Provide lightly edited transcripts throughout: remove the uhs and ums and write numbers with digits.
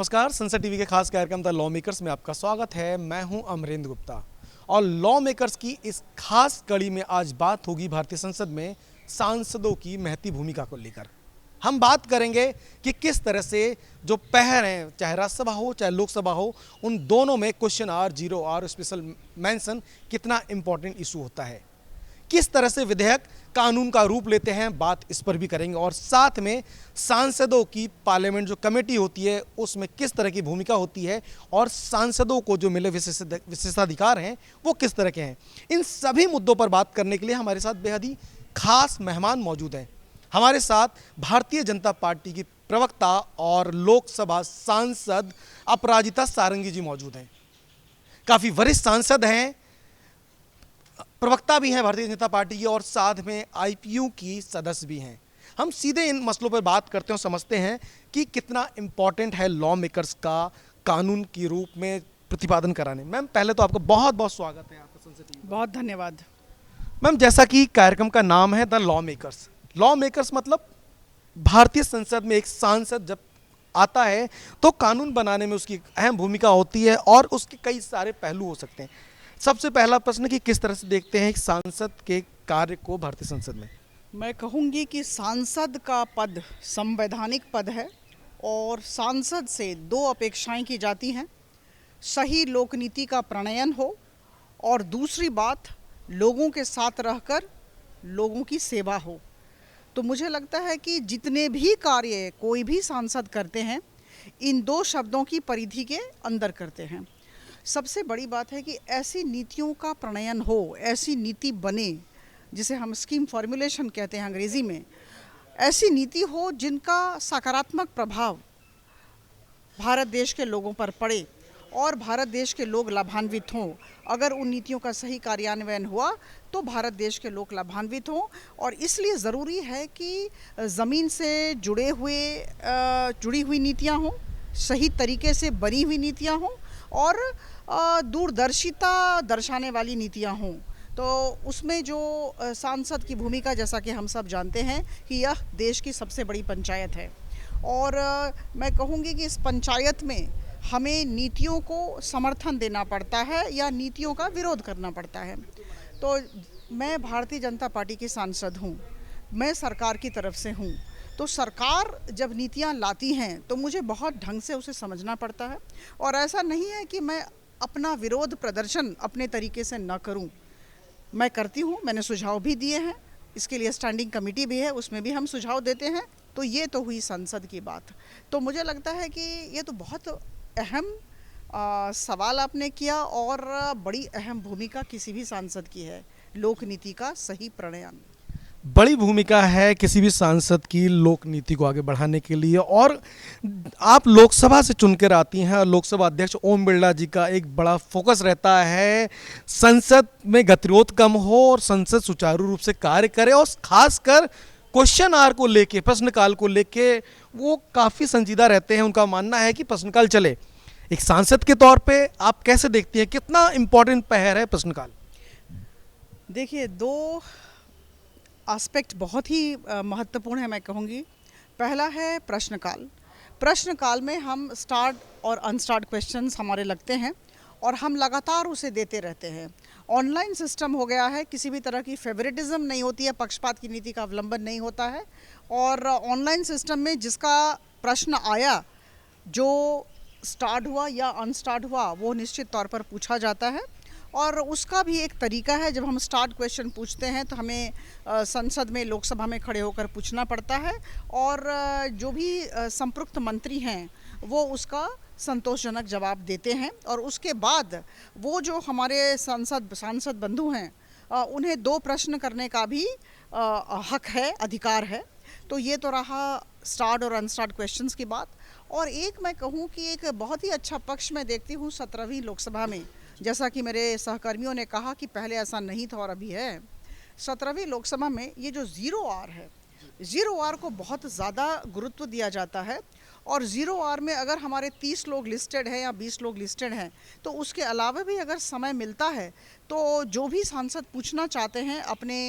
नमस्कार, संसद टीवी के खास कार्यक्रम द लॉ मेकर्स में आपका स्वागत है। मैं हूं अमरेंद्र गुप्ता और लॉ मेकर्स की इस खास कड़ी में आज बात होगी भारतीय संसद में सांसदों की महती भूमिका को लेकर। हम बात करेंगे कि किस तरह से जो पहर हैं, चाहे राज्यसभा हो चाहे लोकसभा हो, उन दोनों में question hour, zero hour, special mention कितना इंपॉर्टेंट इशू होता है, किस तरह से विधेयक कानून का रूप लेते हैं, बात इस पर भी करेंगे। और साथ में सांसदों की पार्लियामेंट जो कमेटी होती है उसमें किस तरह की भूमिका होती है और सांसदों को जो मिले विशेषाधिकार हैं वो किस तरह के हैं। इन सभी मुद्दों पर बात करने के लिए हमारे साथ बेहद ही खास मेहमान मौजूद हैं। हमारे साथ भारतीय जनता पार्टी की प्रवक्ता और लोकसभा सांसद अपराजिता सारंगी जी मौजूद हैं। काफ़ी वरिष्ठ सांसद हैं, प्रवक्ता भी हैं भारतीय जनता पार्टी की और साथ में आईपीयू की सदस्य भी हैं। हम सीधे इन मसलों पर बात करते हैं और समझते हैं कि कितना इम्पॉर्टेंट है लॉ मेकर्स का कानून के रूप में प्रतिपादन कराने। मैम, पहले तो आपका बहुत बहुत स्वागत है आपका संसद टीवी। बहुत धन्यवाद। मैम, जैसा कि कार्यक्रम का नाम है the law makers, law makers मतलब भारतीय संसद में एक सांसद जब आता है तो कानून बनाने में उसकी अहम भूमिका होती है और उसके कई सारे पहलू हो सकते हैं। सबसे पहला प्रश्न कि किस तरह से देखते हैं एक सांसद के कार्य को भारतीय संसद में? मैं कहूँगी कि सांसद का पद संवैधानिक पद है और सांसद से दो अपेक्षाएं की जाती हैं। सही लोक नीति का प्रणयन हो और दूसरी बात, लोगों के साथ रहकर लोगों की सेवा हो। तो मुझे लगता है कि जितने भी कार्य कोई भी सांसद करते हैं, इन दो शब्दों की परिधि के अंदर करते हैं। सबसे बड़ी बात है कि ऐसी नीतियों का प्रणयन हो, ऐसी नीति बने जिसे हम स्कीम फॉर्मुलेशन कहते हैं अंग्रेज़ी में। ऐसी नीति हो जिनका सकारात्मक प्रभाव भारत देश के लोगों पर पड़े और भारत देश के लोग लाभान्वित हों। अगर उन नीतियों का सही कार्यान्वयन हुआ तो भारत देश के लोग लाभान्वित हों। और इसलिए ज़रूरी है कि ज़मीन से जुड़ी हुई नीतियाँ हों, सही तरीके से बनी हुई नीतियाँ हों और दूरदर्शिता दर्शाने वाली नीतियाँ हों। तो उसमें जो सांसद की भूमिका, जैसा कि हम सब जानते हैं कि यह देश की सबसे बड़ी पंचायत है और मैं कहूँगी कि इस पंचायत में हमें नीतियों को समर्थन देना पड़ता है या नीतियों का विरोध करना पड़ता है। तो मैं भारतीय जनता पार्टी की सांसद हूँ, मैं सरकार की तरफ से हूँ। तो सरकार जब नीतियाँ लाती हैं तो मुझे बहुत ढंग से उसे समझना पड़ता है और ऐसा नहीं है कि मैं अपना विरोध प्रदर्शन अपने तरीके से न करूं। मैं करती हूं, मैंने सुझाव भी दिए हैं, इसके लिए स्टैंडिंग कमेटी भी है, उसमें भी हम सुझाव देते हैं। तो ये तो हुई संसद की बात। तो मुझे लगता है कि ये तो बहुत अहम सवाल आपने किया और बड़ी अहम भूमिका किसी भी सांसद की है, लोक नीति का सही प्रणयन। बड़ी भूमिका है किसी भी सांसद की लोक नीति को आगे बढ़ाने के लिए। और आप लोकसभा से चुनकर आती हैं और लोकसभा अध्यक्ष ओम बिरला जी का एक बड़ा फोकस रहता है संसद में गतिरोध कम हो और संसद सुचारू रूप से कार्य करे और खासकर क्वेश्चन आवर को लेके, प्रश्नकाल को लेके वो काफ़ी संजीदा रहते हैं। उनका मानना है कि प्रश्नकाल चले। एक सांसद के तौर पे आप कैसे देखती हैं, कितना इम्पोर्टेंट पहर है प्रश्नकाल? देखिए, दो एस्पेक्ट बहुत ही महत्वपूर्ण है, मैं कहूँगी। पहला है प्रश्नकाल। प्रश्नकाल में हम स्टार्ट और अनस्टार्ट क्वेश्चंस हमारे लगते हैं और हम लगातार उसे देते रहते हैं। ऑनलाइन सिस्टम हो गया है, किसी भी तरह की फेवरेटिज्म नहीं होती है, पक्षपात की नीति का अवलंबन नहीं होता है और ऑनलाइन सिस्टम में जिसका प्रश्न आया, जो स्टार्ट हुआ या अनस्टार्ट हुआ, वो निश्चित तौर पर पूछा जाता है। और उसका भी एक तरीका है, जब हम स्टार्ट क्वेश्चन पूछते हैं तो हमें संसद में, लोकसभा में खड़े होकर पूछना पड़ता है और जो भी संपृक्त मंत्री हैं वो उसका संतोषजनक जवाब देते हैं और उसके बाद वो जो हमारे सांसद बंधु हैं उन्हें दो प्रश्न करने का भी हक है, अधिकार है। तो ये तो रहा स्टार्ट और अनस्टार्ट क्वेश्चंस की बात। और एक मैं कहूँ कि एक बहुत ही अच्छा पक्ष मैं देखती हूँ 17वीं लोकसभा में, जैसा कि मेरे सहकर्मियों ने कहा कि पहले ऐसा नहीं था और अभी है। 17वीं लोकसभा में ये जो जीरो आवर है, ज़ीरो आर को बहुत ज़्यादा गुरुत्व दिया जाता है और ज़ीरो आर में अगर हमारे 30 लोग लिस्टेड हैं या 20 लोग लिस्टेड हैं तो उसके अलावा भी अगर समय मिलता है तो जो भी सांसद पूछना चाहते हैं अपने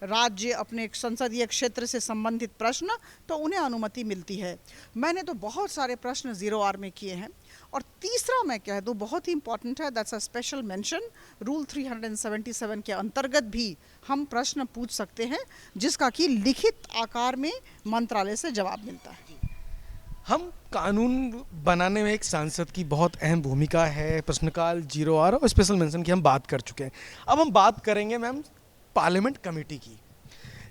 राज्य अपने संसदीय क्षेत्र से संबंधित प्रश्न तो उन्हें अनुमति मिलती है। मैंने तो बहुत सारे प्रश्न ज़ीरो आर में किए हैं। और तीसरा मैं कह दूं बहुत ही इंपॉर्टेंट है, that's a special mention, rule 377 के अंतर्गत भी हम प्रश्न पूछ सकते हैं जिसका कि लिखित आकार में मंत्रालय से जवाब मिलता है। हम कानून बनाने में एक सांसद की बहुत अहम भूमिका है, प्रश्नकाल, जीरो आर और स्पेशल मेंशन की हम बात कर चुके हैं। अब हम बात करेंगे मैम पार्लियामेंट कमेटी की।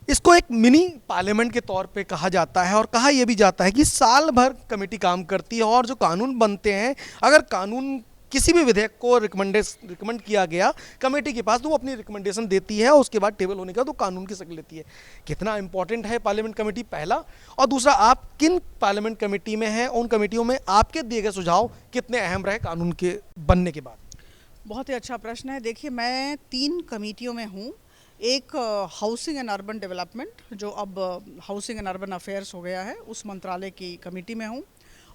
इसको एक मिनी पार्लियामेंट के तौर पे कहा जाता है और कहा यह भी जाता है कि साल भर कमेटी काम करती है और जो कानून बनते हैं, अगर कानून किसी भी विधेयक को रिकमेंड किया गया कमेटी के पास तो वो अपनी रिकमेंडेशन देती है और उसके बाद टेबल होने का तो कानून की शक्ल लेती है। कितना इंपॉर्टेंट है पार्लियामेंट कमेटी, पहला। और दूसरा, आप किन पार्लियामेंट कमेटी में हैं, उन कमेटियों में आपके दिए गए सुझाव कितने अहम रहे कानून के बनने के बाद? बहुत ही अच्छा प्रश्न है। देखिए, मैं 3 कमेटियों में हूँ। एक हाउसिंग एंड अर्बन डेवलपमेंट, जो अब हाउसिंग एंड अर्बन अफेयर्स हो गया है, उस मंत्रालय की कमेटी में हूँ।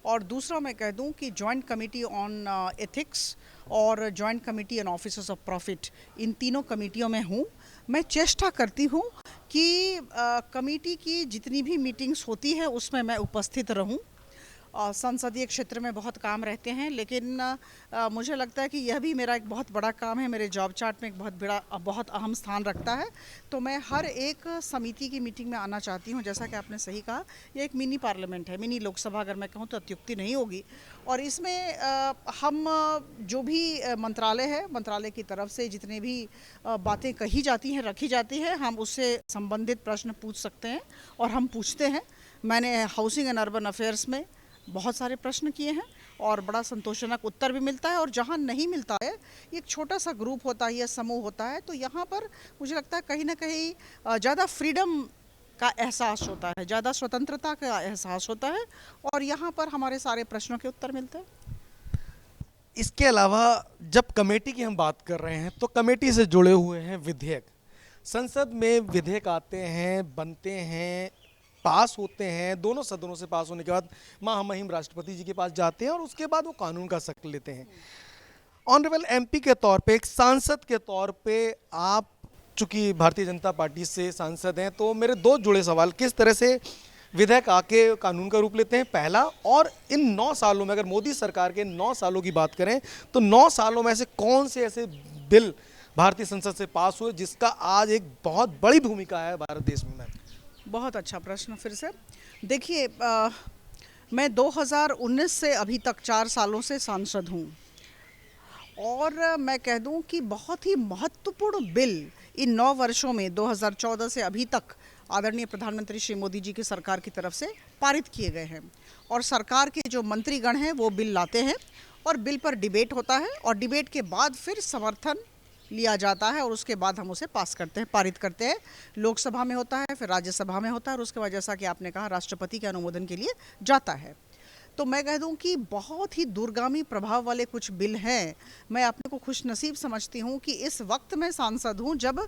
और दूसरा मैं कह दूं कि जॉइंट कमेटी ऑन एथिक्स और joint committee on officers of profit, इन तीनों कमेटियों में हूँ। मैं चेष्टा करती हूँ कि कमेटी की जितनी भी मीटिंग्स होती है उसमें मैं उपस्थित रहूँ। संसदीय क्षेत्र में बहुत काम रहते हैं, लेकिन मुझे लगता है कि यह भी मेरा एक बहुत बड़ा काम है, मेरे जॉब चार्ट में एक बहुत अहम स्थान रखता है। तो मैं हर एक समिति की मीटिंग में आना चाहती हूँ। जैसा कि आपने सही कहा, यह एक मिनी पार्लियामेंट है, मिनी लोकसभा अगर मैं कहूँ तो अत्युक्ति नहीं होगी। और इसमें हम जो भी मंत्रालय है, मंत्रालय की तरफ से जितने भी बातें कही जाती हैं, रखी जाती है, हम उससे संबंधित प्रश्न पूछ सकते हैं और हम पूछते हैं। मैंने हाउसिंग एंड अर्बन अफेयर्स में बहुत सारे प्रश्न किए हैं और बड़ा संतोषजनक उत्तर भी मिलता है। और जहाँ नहीं मिलता है, एक छोटा सा ग्रुप होता है या समूह होता है, तो यहाँ पर मुझे लगता है कहीं ना कहीं ज़्यादा फ्रीडम का एहसास होता है, ज़्यादा स्वतंत्रता का एहसास होता है और यहाँ पर हमारे सारे प्रश्नों के उत्तर मिलते हैं। इसके अलावा जब कमेटी की हम बात कर रहे हैं तो कमेटी से जुड़े हुए हैं विधेयक। संसद में विधेयक आते हैं, बनते हैं, पास होते हैं, दोनों सदनों से पास होने के बाद महामहिम राष्ट्रपति जी के पास जाते हैं और उसके बाद वो कानून का शक्ल लेते हैं। ऑनरेबल एमपी के तौर पे, एक सांसद के तौर पे, आप चूंकि भारतीय जनता पार्टी से सांसद हैं, तो मेरे 2 जुड़े सवाल, किस तरह से विधेयक आके कानून का रूप लेते हैं, पहला। और इन 9 सालों में, अगर मोदी सरकार के 9 सालों की बात करें तो 9 सालों में ऐसे कौन से ऐसे बिल भारतीय संसद से पास हुए जिसका आज एक बहुत बड़ी भूमिका है भारत देश में? बहुत अच्छा प्रश्न फिर से। देखिए, मैं 2019 से अभी तक 4 सालों से सांसद हूँ और मैं कह दूं कि बहुत ही महत्वपूर्ण बिल इन 9 वर्षों में 2014 से अभी तक आदरणीय प्रधानमंत्री श्री मोदी जी की सरकार की तरफ से पारित किए गए हैं। और सरकार के जो मंत्रीगण हैं वो बिल लाते हैं और बिल पर डिबेट होता है और डिबेट के बाद फिर समर्थन लिया जाता है और उसके बाद हम उसे पास करते हैं, पारित करते हैं। लोकसभा में होता है, फिर राज्यसभा में होता है और उसके बाद, जैसा कि आपने कहा, राष्ट्रपति के अनुमोदन के लिए जाता है। तो मैं कह दूं कि बहुत ही दूरगामी प्रभाव वाले कुछ बिल हैं। मैं अपने को खुशनसीब समझती हूं कि इस वक्त मैं सांसद हूं जब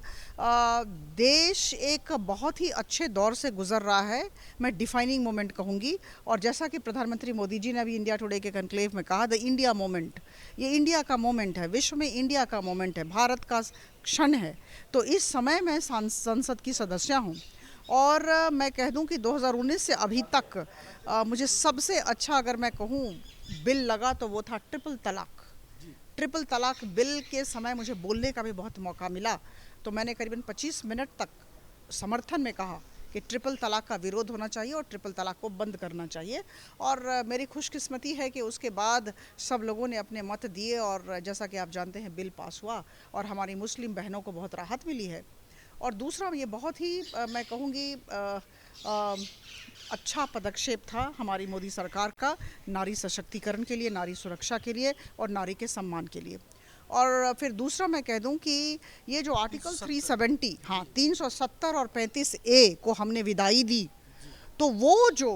देश एक बहुत ही अच्छे दौर से गुजर रहा है। मैं डिफाइनिंग मोमेंट कहूंगी। और जैसा कि प्रधानमंत्री मोदी जी ने अभी इंडिया टुडे के कन्क्लेव में कहा, द इंडिया मोमेंट, ये इंडिया का मोमेंट है, विश्व में इंडिया का मोमेंट है, भारत का क्षण है। तो इस समय मैं संसद की सदस्य हूँ और मैं कह दूं कि 2019 से अभी तक मुझे सबसे अच्छा अगर मैं कहूं बिल लगा तो वो था ट्रिपल तलाक। ट्रिपल तलाक बिल के समय मुझे बोलने का भी बहुत मौका मिला, तो मैंने करीबन 25 मिनट तक समर्थन में कहा कि ट्रिपल तलाक का विरोध होना चाहिए और ट्रिपल तलाक को बंद करना चाहिए। और मेरी खुशकिस्मती है कि उसके बाद सब लोगों ने अपने मत दिए और जैसा कि आप जानते हैं बिल पास हुआ और हमारी मुस्लिम बहनों को बहुत राहत मिली है। और दूसरा, ये बहुत ही मैं कहूँगी अच्छा पदक्षेप था हमारी मोदी सरकार का नारी सशक्तिकरण के लिए, नारी सुरक्षा के लिए और नारी के सम्मान के लिए। और फिर दूसरा मैं कह दूं कि ये जो आर्टिकल 370, हाँ 370 और 35A को हमने विदाई दी, तो वो जो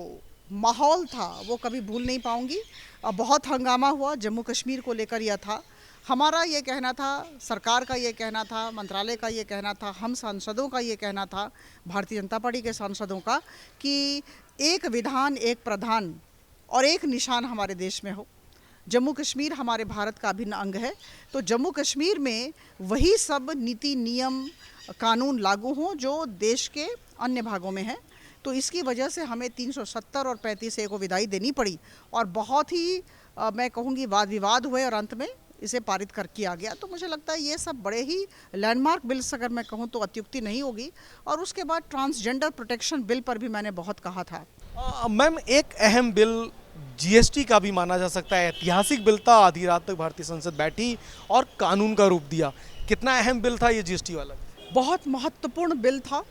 माहौल था वो कभी भूल नहीं पाऊंगी। बहुत हंगामा हुआ, जम्मू कश्मीर को लेकर यह था। हमारा ये कहना था, सरकार का ये कहना था, मंत्रालय का ये कहना था, हम सांसदों का ये कहना था, भारतीय जनता पार्टी के सांसदों का, कि एक विधान एक प्रधान और एक निशान हमारे देश में हो। जम्मू कश्मीर हमारे भारत का अभिन्न अंग है, तो जम्मू कश्मीर में वही सब नीति नियम कानून लागू हों जो देश के अन्य भागों में हैं। तो इसकी वजह से हमें 370 और 35A को विदाई देनी पड़ी और बहुत ही मैं कहूँगी वाद विवाद हुए और अंत में इसे पारित कर किया गया। तो मुझे लगता है ये सब बड़े ही लैंडमार्क बिल्स अगर मैं कहूँ तो अत्युक्ति नहीं होगी। और उसके बाद ट्रांसजेंडर प्रोटेक्शन बिल पर भी मैंने बहुत कहा था। मैम, एक अहम बिल जीएसटी का भी माना जा सकता है, ऐतिहासिक बिल था। आधी रात तक भारतीय संसद बैठी और कानून का रूप दिया। कितना अहम बिल था ये जीएसटी वाला? बहुत महत्वपूर्ण बिल था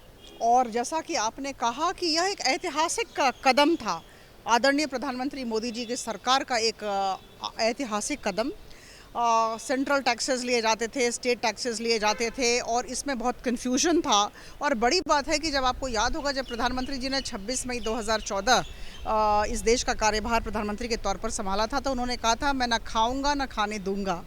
और जैसा कि आपने कहा कि यह एक ऐतिहासिक कदम था, आदरणीय प्रधानमंत्री मोदी जी की सरकार का एक ऐतिहासिक कदम। सेंट्रल टैक्सेस लिए जाते थे, स्टेट टैक्सेस लिए जाते थे और इसमें बहुत कन्फ्यूजन था। और बड़ी बात है कि जब आपको याद होगा, जब प्रधानमंत्री जी ने 26 मई 2014 इस देश का कार्यभार प्रधानमंत्री के तौर पर संभाला था, तो उन्होंने कहा था मैं ना खाऊंगा ना खाने दूंगा।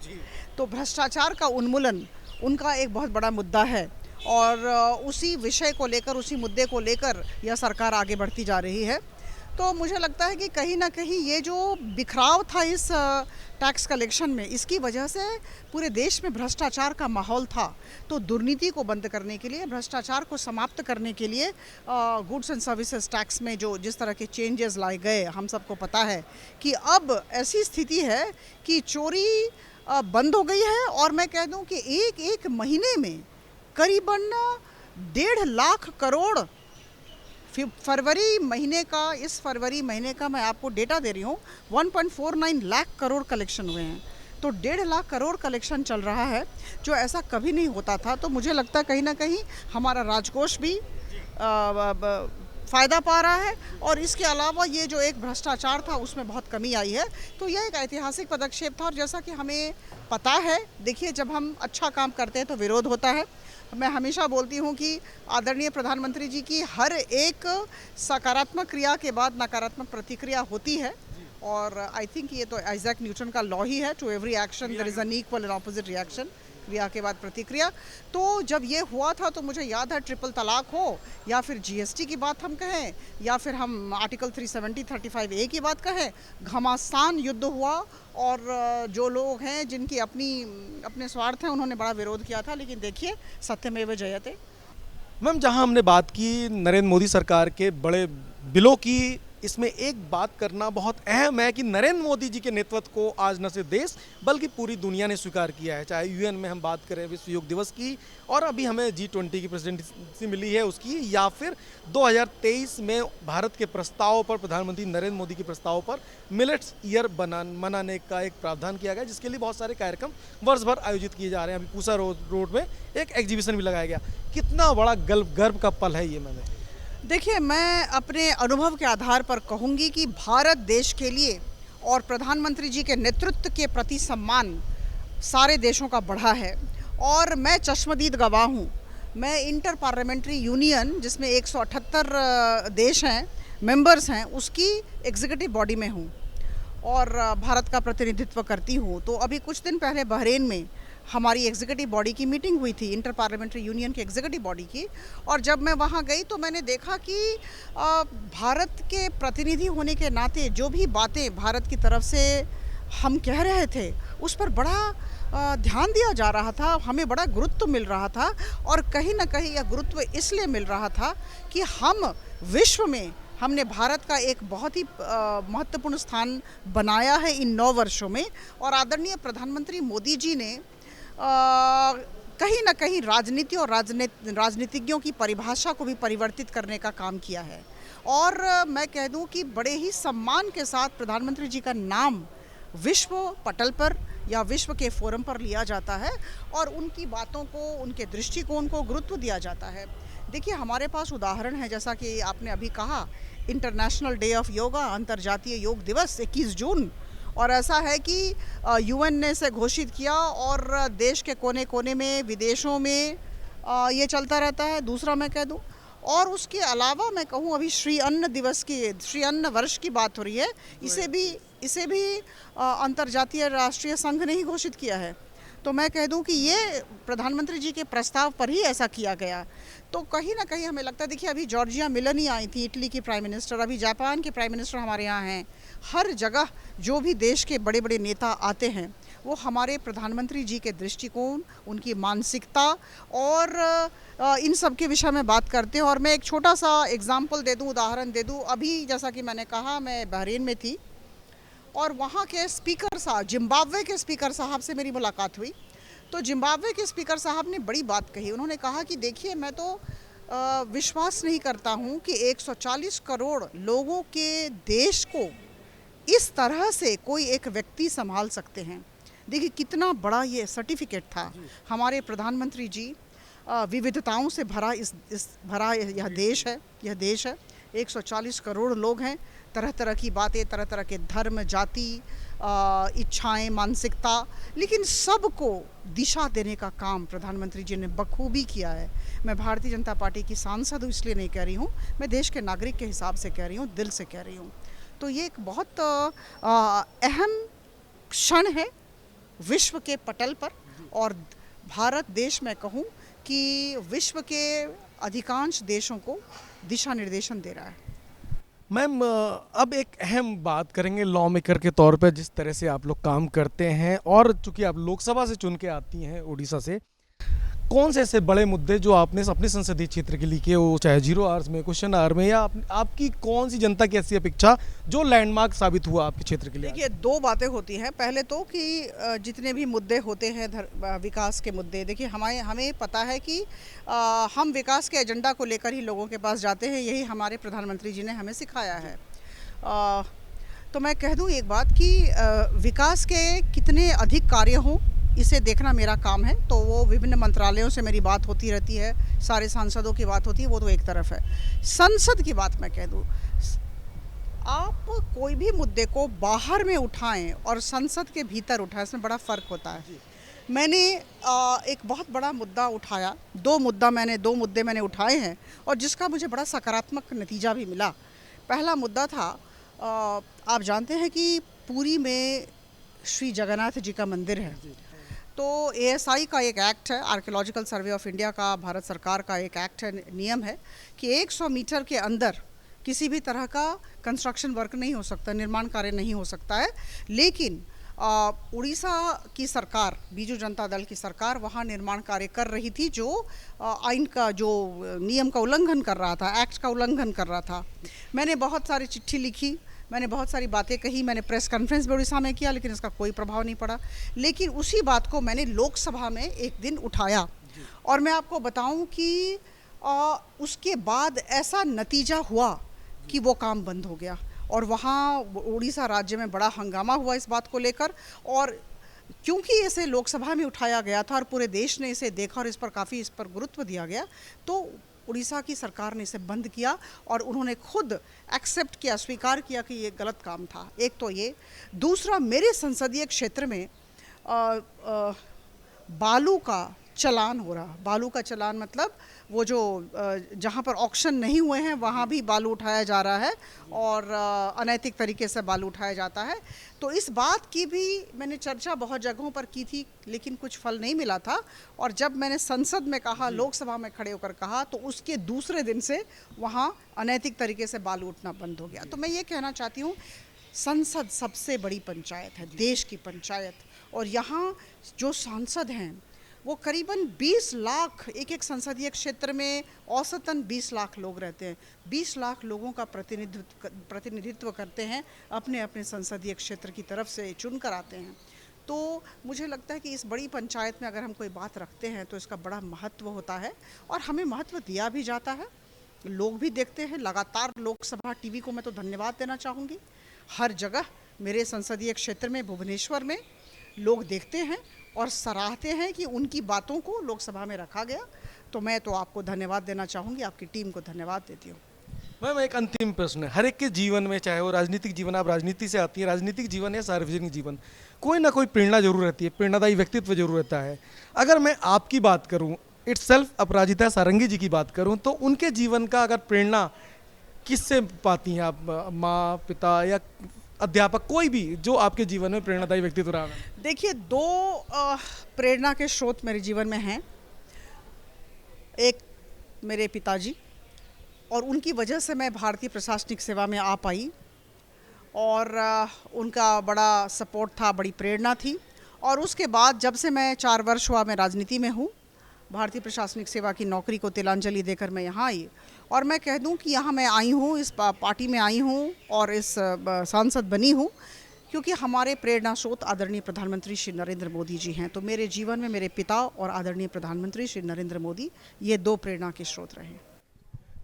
तो भ्रष्टाचार का उन्मूलन उनका एक बहुत बड़ा मुद्दा है और उसी विषय को लेकर, उसी मुद्दे को लेकर यह सरकार आगे बढ़ती जा रही है। तो मुझे लगता है कि कहीं ना कहीं ये जो बिखराव था इस टैक्स कलेक्शन में, इसकी वजह से पूरे देश में भ्रष्टाचार का माहौल था। तो दुर्नीति को बंद करने के लिए, भ्रष्टाचार को समाप्त करने के लिए गुड्स एंड सर्विसेज टैक्स में जो जिस तरह के चेंजेस लाए गए, हम सबको पता है कि अब ऐसी स्थिति है कि चोरी बंद हो गई है। और मैं कह दूं कि एक एक महीने में करीबन 1.5 लाख करोड़, फरवरी महीने का, इस फरवरी महीने का मैं आपको डेटा दे रही हूँ, 1.49 लाख करोड़ कलेक्शन हुए हैं। तो 1.5 लाख करोड़ कलेक्शन चल रहा है, जो ऐसा कभी नहीं होता था। तो मुझे लगता है कहीं ना कहीं हमारा राजकोष भी फ़ायदा पा रहा है और इसके अलावा ये जो एक भ्रष्टाचार था उसमें बहुत कमी आई है। तो यह एक ऐतिहासिक पदक्षेप था। और जैसा कि हमें पता है, देखिए, जब हम अच्छा काम करते हैं तो विरोध होता है। मैं हमेशा बोलती हूँ कि आदरणीय प्रधानमंत्री जी की हर एक सकारात्मक क्रिया के बाद नकारात्मक प्रतिक्रिया होती है और आई थिंक ये तो आइजैक न्यूटन का लॉ ही है, to every action there is an equal and opposite reaction, क्रिया के बाद प्रतिक्रिया। तो जब ये हुआ था तो मुझे याद है, ट्रिपल तलाक हो या फिर जीएसटी की बात हम कहें या फिर हम आर्टिकल 370 35A की बात कहें, घमासान युद्ध हुआ और जो लोग हैं जिनकी अपने स्वार्थ हैं उन्होंने बड़ा विरोध किया था। लेकिन देखिए, सत्यमेव जयते। मैम, जहां हमने बात की नरेंद्र मोदी सरकार के बड़े बिलों की, इसमें एक बात करना बहुत अहम है कि नरेंद्र मोदी जी के नेतृत्व को आज न सिर्फ देश बल्कि पूरी दुनिया ने स्वीकार किया है। चाहे यूएन में हम बात करें विश्व योग दिवस की, और अभी हमें G20 की प्रेसिडेंसी मिली है उसकी, या फिर 2023 में भारत के प्रस्ताव पर, प्रधानमंत्री नरेंद्र मोदी के प्रस्ताव पर मिलेट्स ईयर मनाने का एक प्रावधान किया गया, जिसके लिए बहुत सारे कार्यक्रम वर्ष भर आयोजित किए जा रहे हैं। अभी पूसा रोड में एक एग्जीबिशन भी लगाया गया। कितना बड़ा गर्व का पल है ये। मैंने देखिए, मैं अपने अनुभव के आधार पर कहूँगी कि भारत देश के लिए और प्रधानमंत्री जी के नेतृत्व के प्रति सम्मान सारे देशों का बढ़ा है। और मैं चश्मदीद गवाह हूँ। मैं इंटर पार्लियामेंट्री यूनियन, जिसमें 178 देश हैं, मेंबर्स हैं, उसकी एग्जीक्यूटिव बॉडी में हूँ और भारत का प्रतिनिधित्व करती हूँ। तो अभी कुछ दिन पहले बहरीन में हमारी एग्जीक्यूटिव बॉडी की मीटिंग हुई थी, इंटर पार्लियामेंट्री यूनियन की एग्जीक्यूटिव बॉडी की। और जब मैं वहाँ गई तो मैंने देखा कि भारत के प्रतिनिधि होने के नाते जो भी बातें भारत की तरफ से हम कह रहे थे उस पर बड़ा ध्यान दिया जा रहा था, हमें बड़ा गुरुत्व मिल रहा था। और कहीं ना कहीं यह गुरुत्व इसलिए मिल रहा था कि हम विश्व में, हमने भारत का एक बहुत ही महत्वपूर्ण स्थान बनाया है इन 9 वर्षों में। और आदरणीय प्रधानमंत्री मोदी जी ने कहीं ना कहीं राजनीति और राजनीतिज्ञों की परिभाषा को भी परिवर्तित करने का काम किया है। और मैं कह दूं कि बड़े ही सम्मान के साथ प्रधानमंत्री जी का नाम विश्व पटल पर या विश्व के फोरम पर लिया जाता है और उनकी बातों को, उनके दृष्टिकोण को गुरुत्व दिया जाता है। देखिए, हमारे पास उदाहरण है, जैसा कि आपने अभी कहा, इंटरनेशनल डे ऑफ योगा, अंतर्राष्ट्रीय योग दिवस 21 जून। और ऐसा है कि यूएन ने इसे घोषित किया और देश के कोने कोने में, विदेशों में ये चलता रहता है। दूसरा मैं कह दूं, और उसके अलावा मैं कहूं, अभी श्री अन्न दिवस की, श्री अन्न वर्ष की बात हो रही है, इसे भी अंतर्जातीय राष्ट्रीय संघ ने ही घोषित किया है। तो मैं कह दूं कि ये प्रधानमंत्री जी के प्रस्ताव पर ही ऐसा किया गया। तो कहीं ना कहीं हमें लगता है, देखिए अभी जॉर्जिया मिलन ही आई थी, इटली की प्राइम मिनिस्टर, अभी जापान के प्राइम मिनिस्टर हमारे यहाँ हैं। हर जगह जो भी देश के बड़े बड़े नेता आते हैं वो हमारे प्रधानमंत्री जी के दृष्टिकोण, उनकी मानसिकता और इन सब के विषय में बात करते हैं। और मैं एक छोटा सा एग्जाम्पल दे दूँ, उदाहरण दे दूँ। अभी जैसा कि मैंने कहा, मैं बहरीन में थी और वहाँ के स्पीकर साहब, जिम्बाब्वे के स्पीकर साहब से मेरी मुलाकात हुई। तो जिम्बाब्वे के स्पीकर साहब ने बड़ी बात कही। उन्होंने कहा कि देखिए, मैं तो विश्वास नहीं करता हूँ कि 140 करोड़ लोगों के देश को इस तरह से कोई एक व्यक्ति संभाल सकते हैं। देखिए कितना बड़ा ये सर्टिफिकेट था। हमारे प्रधानमंत्री जी विविधताओं से भरा भरा यह देश है। 140 करोड़ लोग हैं, तरह तरह की बातें, तरह तरह के धर्म, जाति, इच्छाएं, मानसिकता, लेकिन सबको दिशा देने का काम प्रधानमंत्री जी ने बखूबी किया है। मैं भारतीय जनता पार्टी की सांसद हूँ इसलिए नहीं कह रही हूँ, मैं देश के नागरिक के हिसाब से कह रही हूँ, दिल से कह रही हूँ। तो ये एक बहुत अहम क्षण है विश्व के पटल पर, और भारत देश, मैं कहूँ कि विश्व के अधिकांश देशों को दिशा निर्देशन दे रहा है। मैम, अब एक अहम बात करेंगे लॉ मेकर के तौर पे, जिस तरह से आप लोग काम करते हैं, और चूंकि आप लोकसभा से चुन के आती हैं उड़ीसा से, कौन से ऐसे बड़े मुद्दे जो आपने अपने संसदीय क्षेत्र के लिए किए, वो चाहे 0 आवर्स में, क्वेश्चन आवर में, या आपकी कौन सी जनता की ऐसी अपेक्षा जो लैंडमार्क साबित हुआ आपके क्षेत्र के लिए? देखिए, दो बातें होती हैं। पहले तो कि जितने भी मुद्दे होते हैं विकास के मुद्दे, देखिए हमें पता है कि हम विकास के एजेंडा को लेकर ही लोगों के पास जाते हैं। यही हमारे प्रधानमंत्री जी ने हमें सिखाया है। तो मैं कह दूं एक बात कि विकास के कितने अधिक कार्य हों, इसे देखना मेरा काम है। तो वो विभिन्न मंत्रालयों से मेरी बात होती रहती है, सारे सांसदों की बात होती है, वो तो एक तरफ है। संसद की बात मैं कह दूं, आप कोई भी मुद्दे को बाहर में उठाएं और संसद के भीतर उठाएं, इसमें बड़ा फ़र्क होता है। मैंने एक बहुत बड़ा मुद्दा उठाया, दो मुद्दे मैंने उठाए हैं और जिसका मुझे बड़ा सकारात्मक नतीजा भी मिला। पहला मुद्दा था, आप जानते हैं कि पुरी में श्री जगन्नाथ जी का मंदिर है। तो ASI का एक एक्ट है, आर्कियोलॉजिकल सर्वे ऑफ इंडिया का, भारत सरकार का एक एक्ट है, नियम है कि 100 मीटर के अंदर किसी भी तरह का कंस्ट्रक्शन वर्क नहीं हो सकता, निर्माण कार्य नहीं हो सकता है। लेकिन उड़ीसा की सरकार, बीजू जनता दल की सरकार, वहाँ निर्माण कार्य कर रही थी जो आइन का, जो नियम का उल्लंघन कर रहा था, एक्ट का उल्लंघन कर रहा था। मैंने बहुत सारी चिट्ठी लिखी, मैंने बहुत सारी बातें कही, मैंने प्रेस कॉन्फ्रेंस भी उड़ीसा में किया, लेकिन इसका कोई प्रभाव नहीं पड़ा। लेकिन उसी बात को मैंने लोकसभा में एक दिन उठाया और मैं आपको बताऊं कि उसके बाद ऐसा नतीजा हुआ कि वो काम बंद हो गया और वहाँ उड़ीसा राज्य में बड़ा हंगामा हुआ इस बात को लेकर। और क्योंकि इसे लोकसभा में उठाया गया था और पूरे देश ने इसे देखा और इस पर गुरुत्व दिया गया, तो उड़ीसा की सरकार ने इसे बंद किया और उन्होंने खुद एक्सेप्ट किया, स्वीकार किया कि ये गलत काम था। एक तो ये। दूसरा, मेरे संसदीय क्षेत्र में बालू का चलान हो रहा। बालू का चलान मतलब वो जो जहाँ पर ऑक्शन नहीं हुए हैं वहाँ भी बालू उठाया जा रहा है और अनैतिक तरीके से बालू उठाया जाता है। तो इस बात की भी मैंने चर्चा बहुत जगहों पर की थी, लेकिन कुछ फल नहीं मिला था। और जब मैंने संसद में कहा, लोकसभा में खड़े होकर कहा, तो उसके दूसरे दिन से वहाँ अनैतिक तरीके से बालू उठना बंद हो गया। तो मैं ये कहना चाहती हूँ, संसद सबसे बड़ी पंचायत है, देश की पंचायत, और यहाँ जो सांसद हैं वो करीबन 20 लाख, एक संसदीय क्षेत्र में औसतन 20 लाख लोग रहते हैं। 20 लाख लोगों का प्रतिनिधित्व करते हैं, अपने अपने संसदीय क्षेत्र की तरफ से चुन कर आते हैं। तो मुझे लगता है कि इस बड़ी पंचायत में अगर हम कोई बात रखते हैं तो इसका बड़ा महत्व होता है और हमें महत्व दिया भी जाता है, लोग भी देखते हैं लगातार। लोकसभा टीवी को मैं तो धन्यवाद देना चाहूँगी। हर जगह मेरे संसदीय क्षेत्र में, भुवनेश्वर में, लोग देखते हैं और सराहते हैं कि उनकी बातों को लोकसभा में रखा गया। तो मैं तो आपको धन्यवाद देना चाहूँगी, आपकी टीम को धन्यवाद देती हूँ। मैम, एक अंतिम प्रश्न है। हर एक के जीवन में, चाहे वो राजनीतिक जीवन, आप राजनीति से आती है, राजनीतिक जीवन या सार्वजनिक जीवन, कोई ना कोई प्रेरणा जरूर रहती है, प्रेरणादायी व्यक्तित्व जरूर रहता है। अगर मैं आपकी बात करूँ, इटसेल्फ अपराजिता सारंगी जी की बात करूँ, तो उनके जीवन का अगर प्रेरणा किससे पाती हैं आप? माँ, पिता, या अध्यापक, कोई भी जो आपके जीवन में प्रेरणादायी व्यक्तित्व रहा है? देखिए, दो प्रेरणा के स्रोत मेरे जीवन में हैं। एक मेरे पिताजी, और उनकी वजह से मैं भारतीय प्रशासनिक सेवा में आ पाई, और उनका बड़ा सपोर्ट था, बड़ी प्रेरणा थी। और उसके बाद जब से मैं 4 वर्ष हुआ मैं राजनीति में हूँ, भारतीय प्रशासनिक सेवा की नौकरी को तिलांजलि देकर मैं यहाँ आई। और मैं कह दूँ कि यहाँ मैं आई हूँ, इस पार्टी में आई हूँ और इस सांसद बनी हूँ क्योंकि हमारे प्रेरणा स्रोत आदरणीय प्रधानमंत्री श्री नरेंद्र मोदी जी हैं। तो मेरे जीवन में मेरे पिता और आदरणीय प्रधानमंत्री श्री नरेंद्र मोदी, ये 2 प्रेरणा के स्रोत रहे।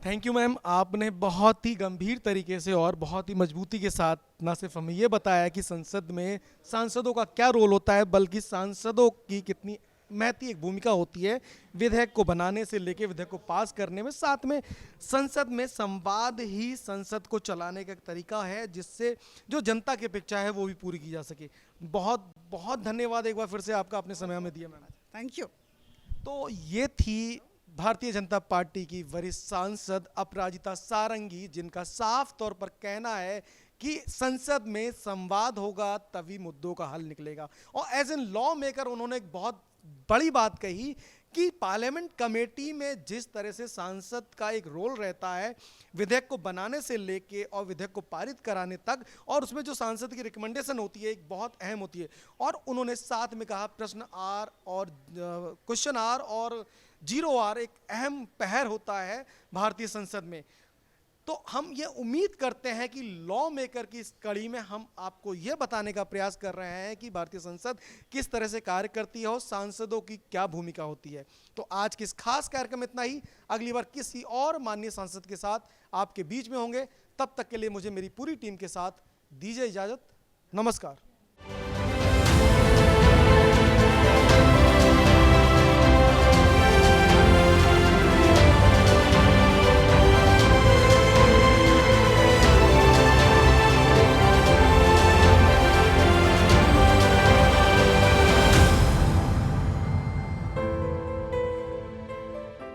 थैंक यू मैम, आपने बहुत ही गंभीर तरीके से और बहुत ही मजबूती के साथ न सिर्फ हमें ये बताया कि संसद में सांसदों का क्या रोल होता है, बल्कि सांसदों की कितनी महती एक भूमिका होती है विधेयक को बनाने से लेकर विधेयक को पास करने में। साथ में संसद में संवाद ही संसद को चलाने का एक तरीका है जिससे जो जनता की अपेक्षा है वो भी पूरी की जा सके। बहुत बहुत धन्यवाद एक बार फिर से आपका, अपने समय हमें दिया मैम। Thank you. तो ये थी भारतीय जनता पार्टी की वरिष्ठ सांसद अपराजिता सारंगी, जिनका साफ तौर पर कहना है कि संसद में संवाद होगा तभी मुद्दों का हल निकलेगा। और एज एन लॉ मेकर उन्होंने एक बहुत बड़ी बात कही कि पार्लियामेंट कमेटी में जिस तरह से सांसद का एक रोल रहता है विधेयक को बनाने से लेके और विधेयक को पारित कराने तक, और उसमें जो सांसद की रिकमेंडेशन होती है एक बहुत अहम होती है। और उन्होंने साथ में कहा प्रश्न आर और क्वेश्चन आर और 0 आर एक अहम पहर होता है भारतीय संसद में। तो हम ये उम्मीद करते हैं कि लॉ मेकर की इस कड़ी में हम आपको ये बताने का प्रयास कर रहे हैं कि भारतीय संसद किस तरह से कार्य करती है और सांसदों की क्या भूमिका होती है। तो आज के इस खास कार्यक्रम में इतना ही। अगली बार किसी और माननीय सांसद के साथ आपके बीच में होंगे। तब तक के लिए मुझे मेरी पूरी टीम के साथ दीजिए इजाजत। नमस्कार।